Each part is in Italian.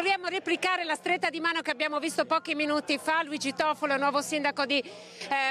vogliamo replicare la stretta di mano che abbiamo visto pochi minuti fa. Luigi Toffolo, nuovo sindaco di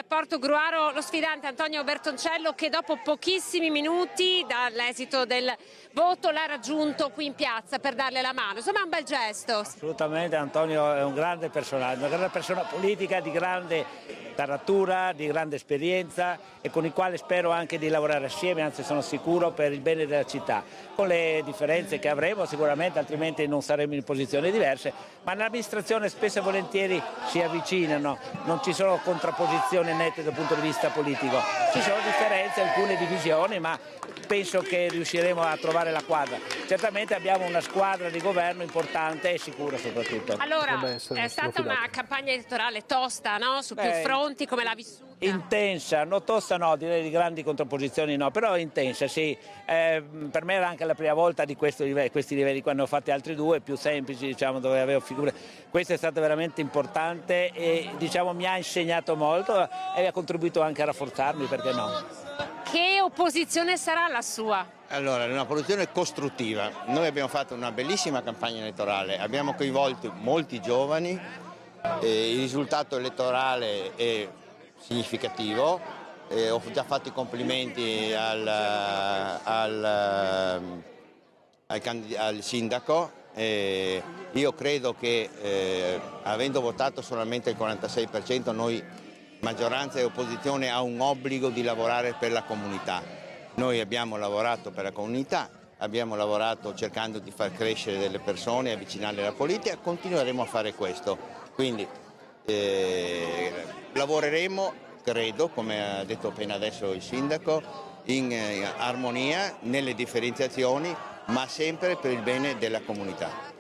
Portogruaro, lo sfidante Antonio Bertoncello, che dopo pochissimi minuti dall'esito del voto l'ha raggiunto qui in piazza per darle la mano. Insomma, è un bel gesto. Assolutamente, Antonio è un grande personaggio, una grande persona politica di grande taratura, di grande esperienza e con il quale spero anche di lavorare assieme, anzi sono sicuro, per il bene della città, con le differenze che avremo sicuramente, altrimenti non saremo in posizioni diverse, ma nell'amministrazione spesso e volentieri si avvicinano, non ci sono contrapposizioni nette dal punto di vista politico, ci sono differenze, alcune divisioni, ma penso che riusciremo a trovare la quadra. Certamente abbiamo una squadra di governo importante e sicura soprattutto. Allora, è stata una campagna elettorale tosta, no? Su più fronti, come l'ha vissuta? Intensa, no, tosta no, direi di grandi contrapposizioni no, però intensa sì. Per me era anche la prima volta di questi livelli, quando ho fatti altri due, più semplici, diciamo, dove avevo figure. Questo è stato veramente importante e diciamo, mi ha insegnato molto e ha contribuito anche a rafforzarmi, perché no? Che opposizione sarà la sua? Allora, è una posizione costruttiva. Noi abbiamo fatto una bellissima campagna elettorale, abbiamo coinvolto molti giovani, il risultato elettorale è significativo, ho già fatto i complimenti al sindaco. Io credo che avendo votato solamente il 46%, noi maggioranza e opposizione ha un obbligo di lavorare per la comunità. Noi abbiamo lavorato per la comunità, abbiamo lavorato cercando di far crescere delle persone, avvicinarle alla politica, continueremo a fare questo. Quindi lavoreremo, credo, come ha detto appena adesso il sindaco, in armonia, nelle differenziazioni, ma sempre per il bene della comunità.